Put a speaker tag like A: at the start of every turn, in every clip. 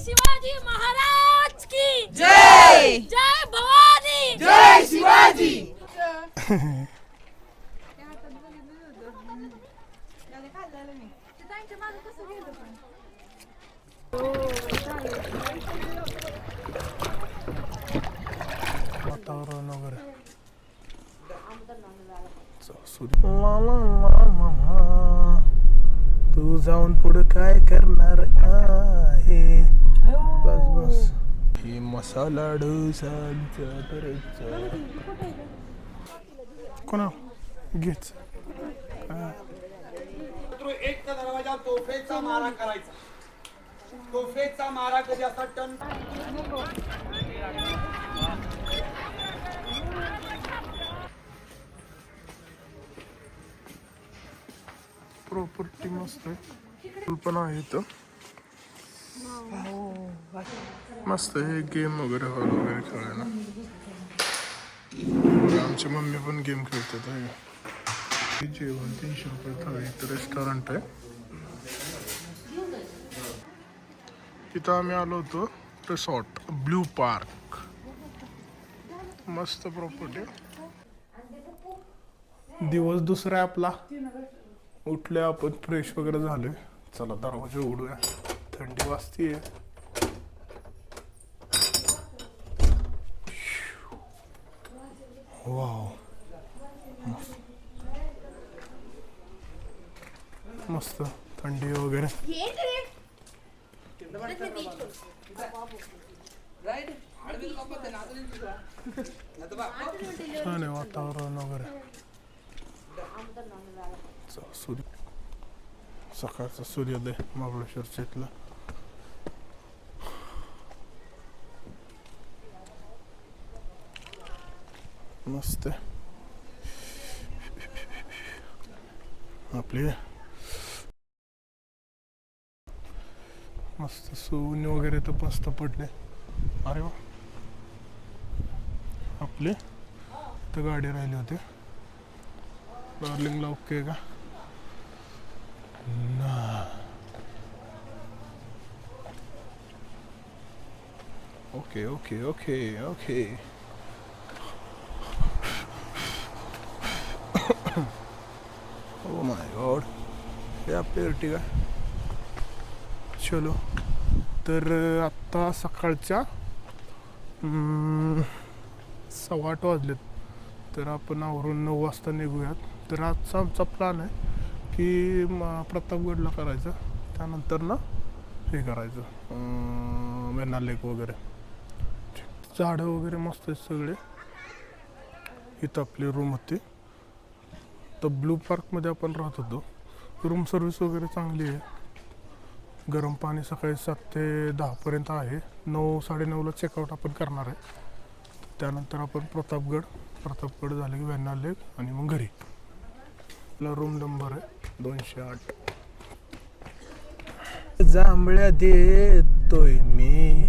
A: शिवाजी महाराज की
B: जय
A: जय भवानी
B: जय शिवाजी.
C: वातावरण वगैरे तू जाऊन पुढे काय करणार आहे. बस बस ही मसाला डोसा करायचा कोणा घेच.
B: एकचा दरवाजा तोफेचा मारा करायचा. तोफेचा मारा कधी असा टन.
C: प्रॉपर्टी मस्त आहे. कल्पना आहे इथं मस्त आहे. गेम वगैरे हॉल वगैरे खेळायला. आमची मम्मी पण गेम खेळतात आहे. जेवण 300 रुपये थाळी. इथं रेस्टॉरंट आहे. तिथं आम्ही आलो होतो रिसॉर्ट ब्लू पार्क. मस्त प्रॉपर्टी. दिवस दुसरा आहे आपला. उठले आपण फ्रेश वगैरे झाले. चला दरवाजा उघडूया. थंडी वाजतीये. वाव मस्त थंडी वगैरे. छान आहे वातावरण वगैरे. सूर्य सकाळचा सूर्योदय महाबळेश्वरच्या इथला. मस्त आपले मस्त सून वगैरे तर मस्त पडले. अरे वा आपले तर गाडी राहिली होती. डार्लिंगला ओके का ना. Okay okay okay okay. Oh my God हे आपली अर्टिगा. चलो तर आत्ता सकाळच्या 8:15 वाजलेत. तर आपण आवरून 9 वाजता निघूयात. तर आजचा आमचा प्लॅन आहे की प्रतापगडला करायचं. त्यानंतर ना हे करायचं वेण्णा लेक वगैरे. झाडं वगैरे मस्त आहेत सगळे. इथं आपली रूम होती. तर ब्लू पार्कमध्ये आपण राहत होतो. रूम सर्विस वगैरे चांगली आहे. गरम पाणी सकाळी 7 ते 10 पर्यंत आहे. 9 साडेनऊला चेकआउट आपण करणार आहे. त्यानंतर आपण प्रतापगड झाले की वेण्णा लेक आणि मग घरी. आपला रूम नंबर आहे 208. जांभळ्या देतोय मी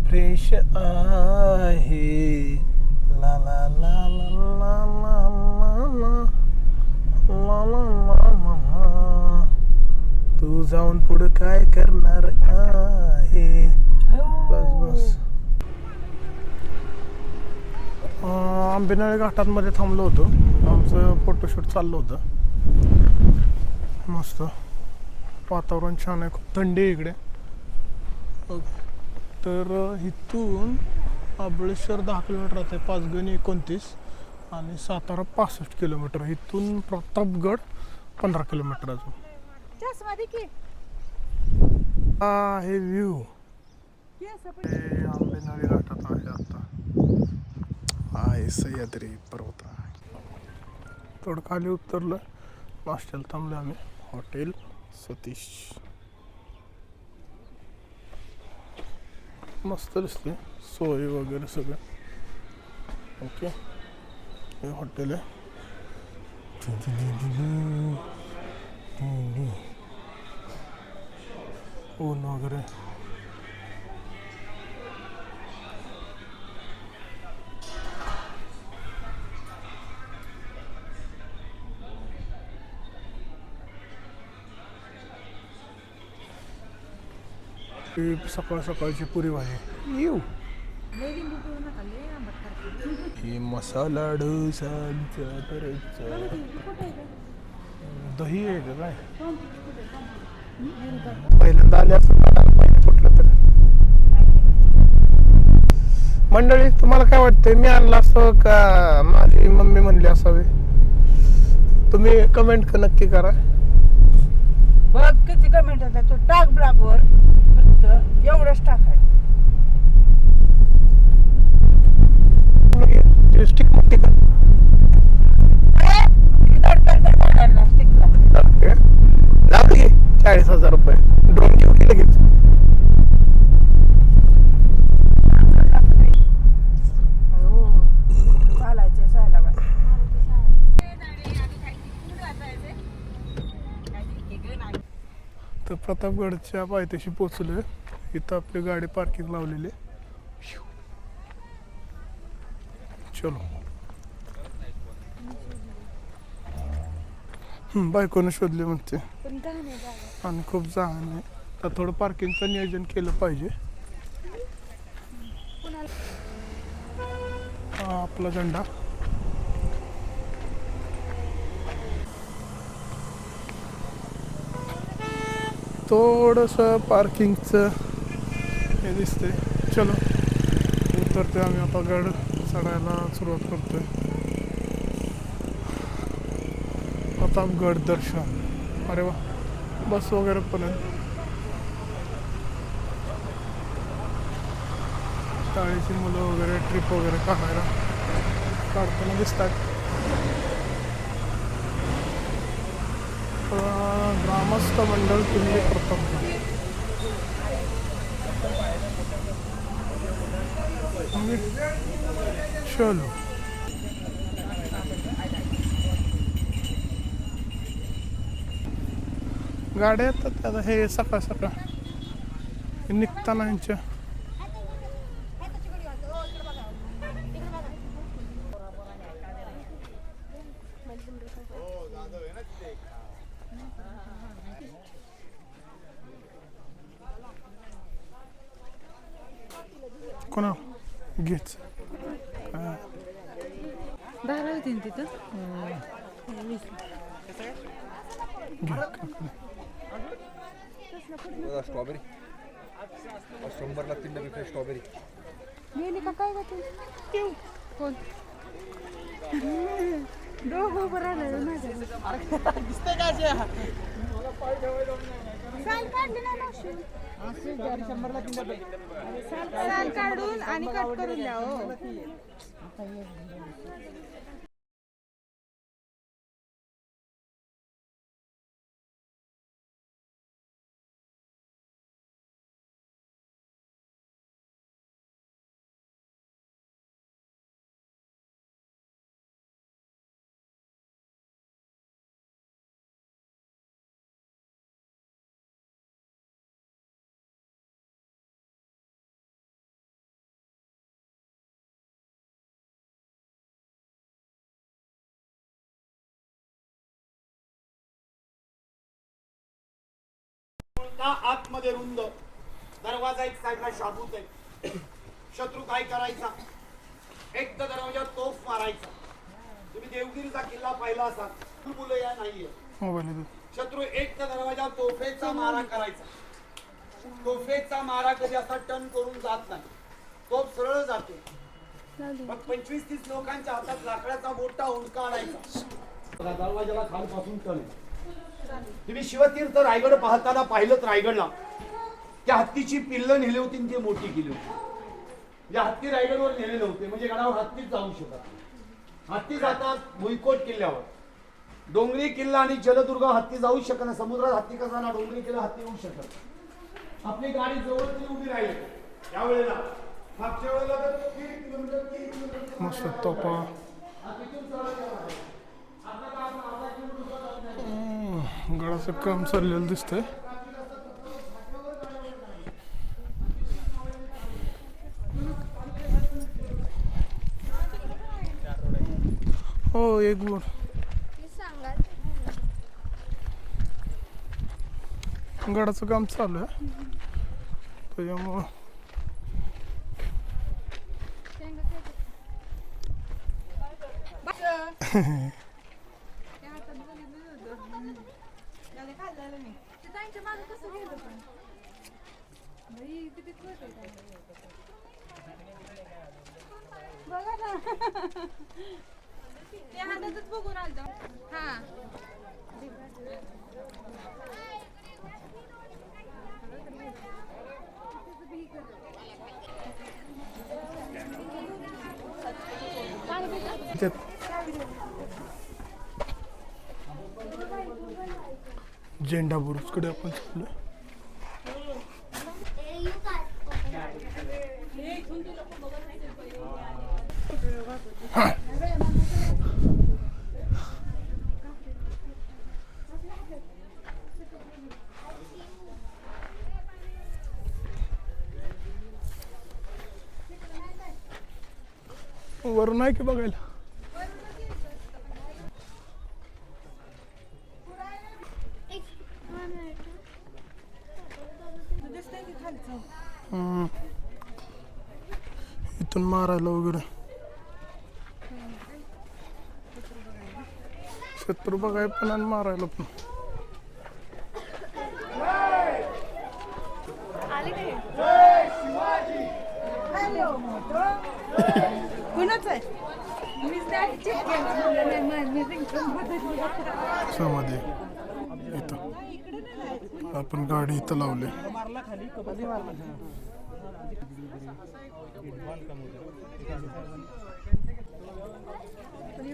C: फ्रेश आहे. ला ला ला ला ला ला ला ला ला. तू जाऊन पुढे काय करणार आहे. बस बस आंबेनळी घाटांमध्ये थांबलो होतो. आमचं फोटोशूट चाललं होतं. मस्त वातावरण छान आहे. खूप थंडी आहे इकडे. तर इथून महाबळेश्वर 10 किलोमीटर राहते. पाचगणी 29 आणि सातारा 65 किलोमीटर. इथून प्रतापगड 15 किलोमीटर. अजून हे व्ह्यू आंबेनळी घाटात आहे. आता आहे सह्याद्री पर्वत. थोडं खाली उतरलं. नाश्त्याला थांबलं आम्ही. हॉटेल सतीश. मस्त दिसते सोय वगैरे सगळं. ओके हे हॉटेल आहे. ऊन वगैरे. सकाळ सकाळची पुरी भाजी येऊ ही मसाला डोसा करायचा दही आहे का काय पहिल्यांदा आले असं पाहिजे कुठलं तर मंडळी तुम्हाला काय वाटतंय मी आणलं असं का माझी मम्मी म्हणली असावी तुम्ही कमेंट नक्की करा
D: बघ किती कमेंट होता तू टाक ब्लॉगवर फक्त एवढंच टाकाय
C: स्टिक मोठी का लागली 40,000 रुपये ड्रोन घेऊ की लगेच
D: चालायचं जायला
C: तर प्रतापगडच्या पायथ्याशी पोचलोय इथं आपली गाडी पार्किंग लावलेली आहे. चलो बायकोनं शोधले म्हणते आणि खूप जागा नाही तर थोडं पार्किंगचं नियोजन केलं पाहिजे. हा आपला झेंडा थोडंसं पार्किंगचं हे दिसतंय. चलो उतरतोय आम्ही आता गड चढायला सुरुवात करतोय. प्रतापगड दर्शन अरे वा बस वगैरे पण आहे शाळेची मुलं वगैरे ट्रिप वगैरे काढताना दिसतात. ग्रामस्थ मंडळ किल्ले प्रतापगड चलो गाड्या येतात आता हे सकाळ सकाळ निघताना यांच्या कोणा घेच
A: बारा होती तिथं
B: स्ट्रॉबेरी 100ला 3 डबे स्ट्रॉबेरी
A: गेली का काय होती कोण दोघं उभं राहिलं माझ्या
D: दिसतंय का असे?
A: साल काढली ना मावशी
D: असे 100ला 3 डबे
A: साल काढून आणि कट करून द्या हो
B: आतमध्ये रुंद दरवाजा एक साईडला शाबूत आहे. शत्रू काय करायचा एक तर दरवाजा तोफ मारायचा. तुम्ही देवगिरीचा किल्ला पाहिला असाल मुलं या नाहीये
C: मोबाईल
B: शत्रू एक तर दरवाजा तोफेचा मारा करायचा. तोफेचा मारा कधी असा टर्न करून जात नाही तोफ सरळ जाते. मग 25-30 लोकांच्या हातात लाकडाचा मोठा हुंडका आणायचा. दरवाजाला खालपासून टर्न तुम्ही शिवतीर्थ रायगड पाहताना पाहिलं रायगडला त्या हत्तीची पिल्लं नेली होती ती मोठी केली होती. या हत्ती रायगडवर नेले नव्हते म्हणजे गडावर हत्तीच जाऊ शकत. हत्ती जातात भुईकोट किल्ल्यावर डोंगरी किल्ला आणि जलदुर्ग हत्ती जाऊ शकत नाही. समुद्रात हत्ती कसा ना डोंगरी किल्ला हत्ती येऊ शकत. आपली गाडी जवळ उभी राहिली त्यावेळेला मागच्या वेळेला तर 3 किलोमीटर
C: मस्त तोपा गडाचं काम चाललेलं दिसतंय. हो एक बोल गडाचं काम चालू आहे त्याच्यामुळं
A: बघा ना ते हातातच बघून आलतो हा
C: झेंडा बुरुजकडे आपण चाललोय. वरून आहे की बघायला. इथून मारायला वगैरे शत्रू बघाय पण आणि मारायला पण.
D: कुणाच आहे
C: समाधी इथं आपण गाडी इथं लावली.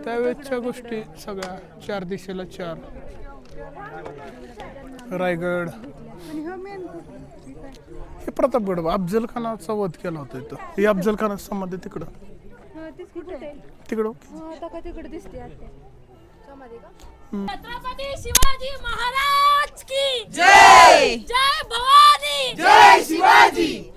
C: त्यावेळेसच्या गोष्टी सगळ्या 4 दिशेला 4 रायगड हे प्रतापगड अफजल खानाचा वध केला होता इथं. हे अफजल खानाचं समाधी तिकडं तिकडं
A: तिकडे दिसते समाधी का
E: छत्रपती शिवाजी महाराज की जय जय भवानी
B: जय शिवाजी.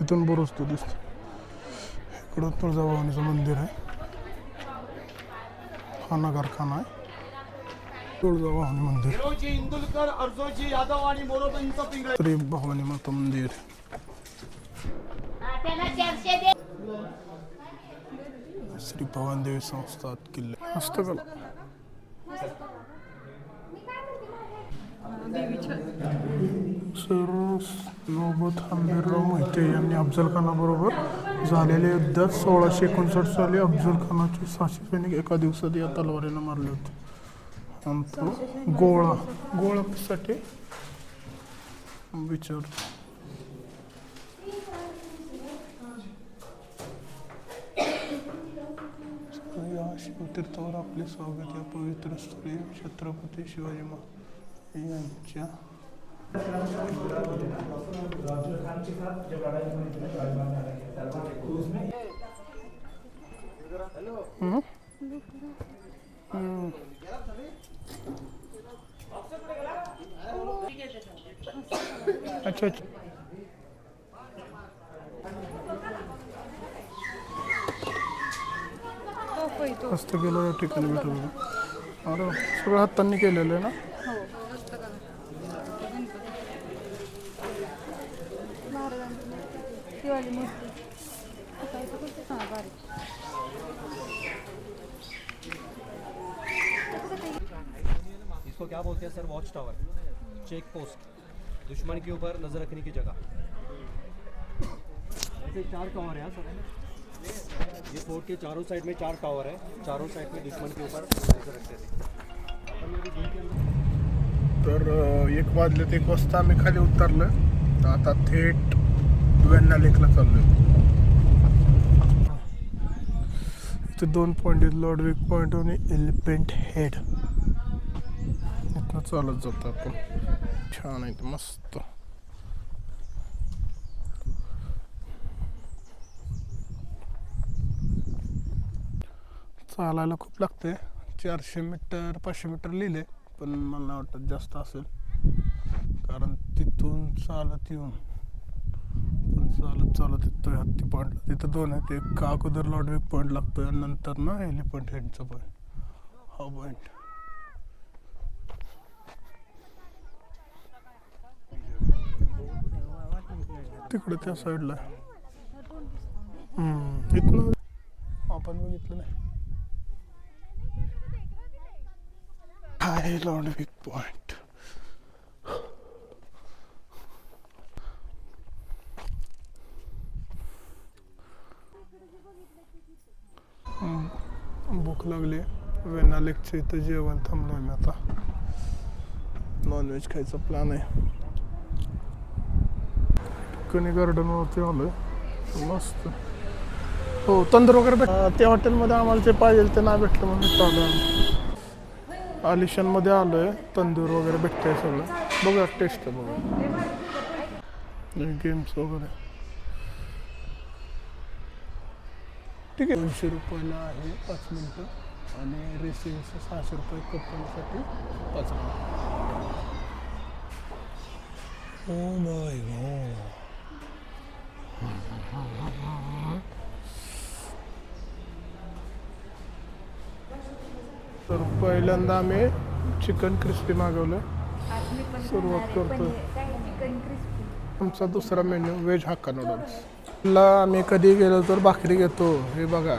C: इथून बुरुज तो दिसतो. इकडं तुळजाभवानीचं मंदिर आहे. हा नगरखाना आहे. तुळजाभवानी मंदिर.
B: हिरोजी इंदुलकर, अर्जोजी यादव आणि मोरोपंत पिंगळे.
C: श्री भवानी माता मंदिर. श्री भवानी देवी संस्था किल्ले हस्तकला. सर नौबत हंबीरराव मोहिते यांनी अफजल खानाबरोबर झालेल्या युद्धात 1659 साली अफजल खानाचे 600 सैनिक एका दिवसात या तलवारीनं मारले होते. आणि तो गोळासाठी विचारतो. या शिवतीर्थावर आपले स्वागत. या पवित्र स्थळी छत्रपती शिवाजी महाराज यांच्या अच्छा अच्छा हस्तकला या ठिकाणी भेटू. अरे सगळं हातांनी केलेलं आहे ना.
F: इसको क्या बोलते हैं sir? Watch tower, check post, दुश्मन के ऊपर नजर रखने की जगह. ऐसे 4 टावर है सर. ये फोर्ट के चारों साइड में 4 टावर है. चारों साइड में दुश्मन के ऊपर नजर रखते थे.
C: तर 1 वाजले. 1 वाजता आम्ही खाली उतरलं. आता थेट वेण्णा लेकला चाललोय. इथे 2 पॉईंट आहेत. लॉर्डविक पॉईंट आणि एलिफंट हेड. इथनं चालत जातो आपण. छान आहे ते मस्त. चालायला खूप लागते. 400 मीटर 500 मीटर लिहिले, पण मला नाही वाटत जास्त असेल, कारण तिथून चालत येऊन पण चालत येतोय हत्ती पॉईंटला. तिथं 2 आहेत, एक अगोदर लॉडविक पॉईंट लागतोय आणि नंतर ना एलिफंट हेडचा पॉईंट. हा पॉईंट तिकडे त्या साईडला आहे. इथनं आपण बघितलं नाही. हाय लॉडविक पॉइंट. भूक लागली. वेण्णा लेकच्या इथं जेवण थांबलोय मी आता. नॉनव्हेज खायचा प्लॅन आहे. कनी गार्डनवरती आलोय. मस्त. हो तंदूर वगैरे त्या हॉटेलमध्ये आम्हाला जे पाहिजे ते नाही भेटलं म्हणून इथं आलो आम्ही. आलिशानमध्ये आलोय. तंदूर वगैरे भेटतंय सगळं. बघा टेस्ट बघा. गेम्स वगैरे ठीक आहे. 200 रुपयाला आहे 5 मिनटं आणि रेसिंगचं 600 रुपये कपलसाठी 5 मिनटं. Oh my God. तर पहिल्यांदा आम्ही चिकन क्रिस्पी मागवलं. सुरुवात करतो. आमचा दुसरा मेन्यू व्हेज हक्का नूडल्स. ला आम्ही कधी गेलो तर भाकरी घेतो. हे बघा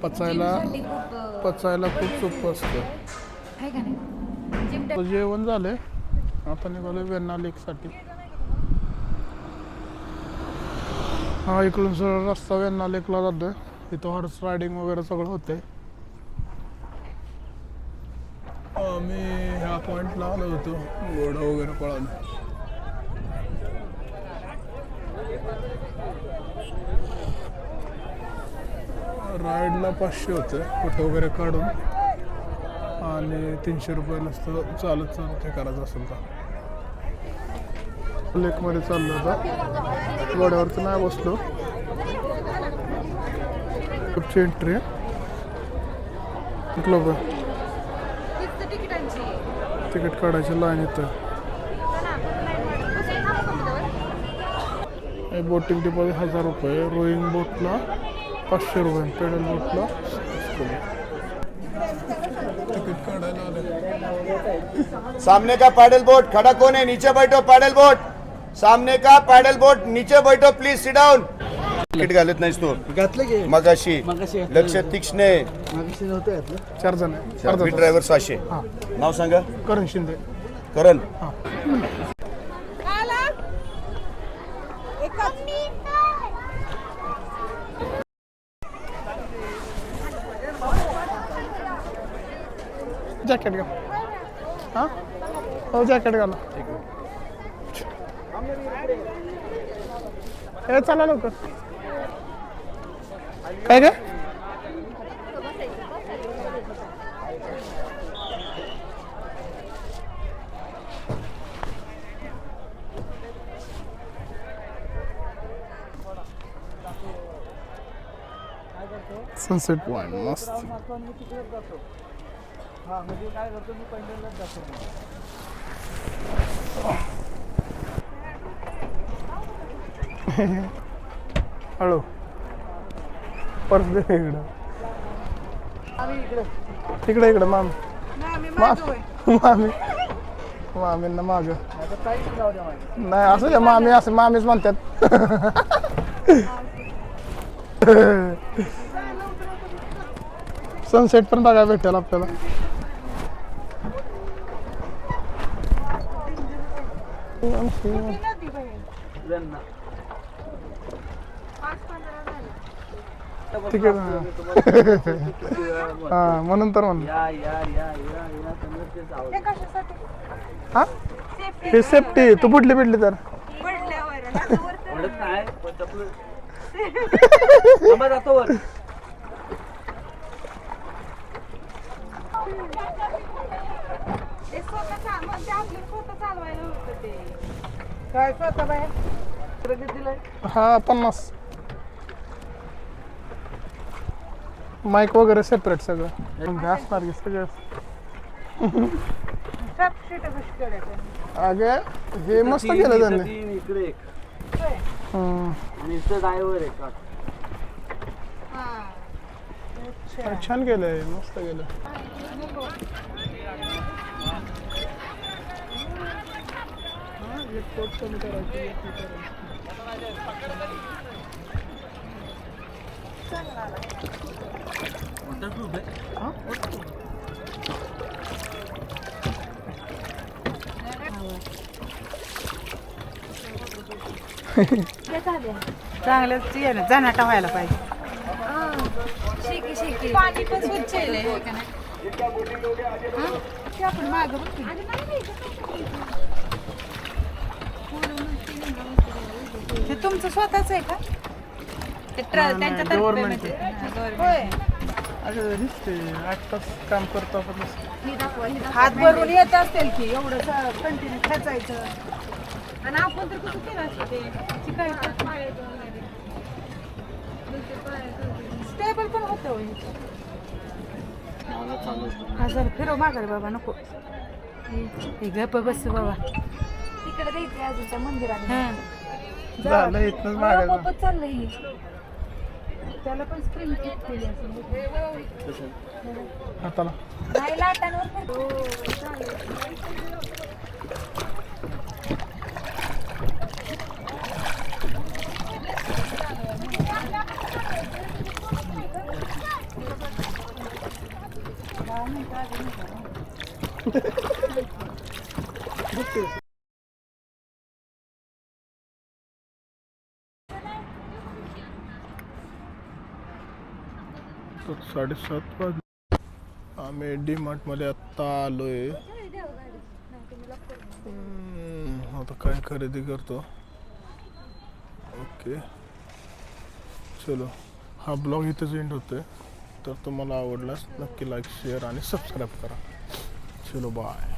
C: पचायला खूप सोपं असतं. जेवण झालंय. आता निघालो वेण्णा लेकसाठी. हा इकडून सरळ रस्ता वेण्णा लेकला जातोय. इथं हॉर्स रायडिंग वगैरे सगळं होतंय. आम्ही ह्या पॉईंटला आलो होतो घोडा वगैरे पळालो. राईडला 500 होते फोटो वगैरे काढून आणि 300 रुपये नसतं चालत हे करायचं असेल तर. लेकमध्ये चाललो होता. घोड्यावरती नाही बसलो. खूपची एंट्री आहे. कुठलं बघ तिकीट काढायची लाईन येतं. बोटिंग डिपॉझिट 1000 रुपये. रोईंग बोटला 500 रुपये. पेडल बोटला तिकीट काढायला आले.
B: सामने का पैडल बोट खड़ा कौन है? नीचे बैठो. पैडल बोट सामने का पैडल बोट नीचे बैठो प्लीज. Sit down. तिकीट घालत नाहीस तू?
F: घातलं की
B: मगाशी लक्ष तीक्ष्ण आहे.
F: मागशी नव्हतं घातलं.
C: 4 जण आहे.
B: ड्रायव्हर 600. नाव सांगा.
C: करण शिंदे.
B: करण.
C: जॅकेट घाल. हां हो जॅकेट घाला. हे चला लवकर. काय काय सनसेट पॉइंट मस्त.
F: हा म्हणजे काय करतो मी पहिल्यांदाच जातो.
C: हळू परत दे इकडं. इकडे इकडे मामींना माग नाही असं द्या. मामी असं मामीच म्हणतात. सनसेट पण बघायला भेटेल आपल्याला. ठीक आहे. हा म्हणून तर म्हणलं. हा हे सेफ्टी. तू बुडली बिडली तर
D: काय स्वतः बाहेर
C: हा 50. माईक वगैरे सेपरेट सगळं म्हणजे असणार की सगळं.
D: सात सीट कशी केल्या
C: अगं हे मस्त केलं त्यांनी.
F: इकडे एक
C: हम्म.
F: आणि इथं ड्रायव्हर आहे का
C: छान केलंय मस्त केलं.
D: चांगलंच जनाटा व्हायला पाहिजे.
A: पाणी पण स्वच्छ आहे आपण मागं बघ की.
D: हे तुमचं स्वतःच आहे का?
A: त्यांच्या
C: गव्हर्नमेंट
D: होय.
C: असं दिसते 8 तास काम करतो आपण
D: हात भरून येत असेल की एवढं कंटिन्यू खेचायचं.
A: आणि आपण तर कसं केलं असतं ते शिकायचं.
D: स्टेबल पण होतं होय.
F: मला चालू
D: हा जरा फिरव माघारी बाबा नको. हे गप बस बाबा.
A: तिकडे द्यायचं आजूच्या मंदिरात.
D: हा.
C: झालं इथनंच मागायचं.
A: आपोआपच चाललंय हे. त्याला पण स्क्रीन फिट केली असेल.
C: हाताला
A: नाही लाटांवर पण. हो, चालेल.
C: तर 7:30 वाजले. आम्ही डी मार्टमध्ये आत्ता आलोय. आता काय खरेदी करतो. ओके चलो हा ब्लॉग इथेच एंड होतोय. तर तुम्हाला आवडल्यास नक्की लाईक शेअर आणि सबस्क्राईब करा. चलो बाय.